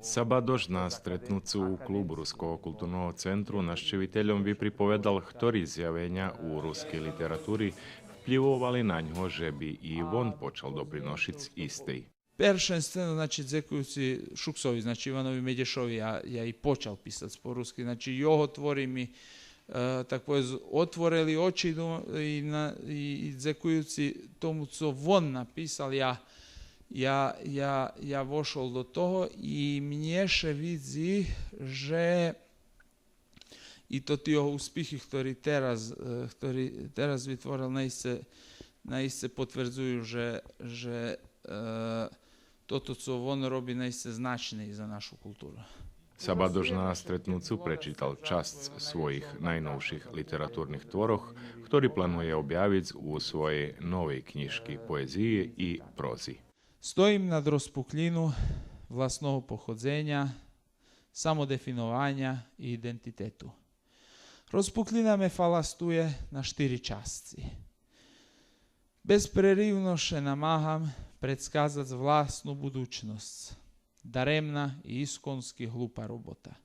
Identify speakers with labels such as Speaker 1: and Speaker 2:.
Speaker 1: Sabadoš na stretnucu u klubu Ruskog kulturnog centru naščeviteljom bi pripovedal, ktori zjavenia u ruskej literaturi vpljivovali na njo, že bi i on počal doprinošic istej.
Speaker 2: Першенствено, значи, дзекујуци Шуксови, значи Иванови Медјешови, ја и почал писац по-руски. Значи, јого твори ми такво отворили очи и дзекујуци тому, co вон написал, ja vošol do toho i mnje še vidzi, že i to ti uspjehi, ktorí teraz vytvoril, naiste potvrdzujú, že toto, co on robí, naiste značné i za našu kultúru.
Speaker 1: Sabadoš na stretnucu prečítal časť svojich najnovších literatúrnych tvoroch, ktorý plánuje objaviť u svojej novej knižky poezije i prozi.
Speaker 2: Stojim nad rozpuklinu vlastnog pohodzenja, samodefinovanja i identitetu. Rozpuklina me falastuje na 4 časci. Bezprerivno še namaham predskazac vlastnu budućnost. Daremna i iskonski hlupa robota.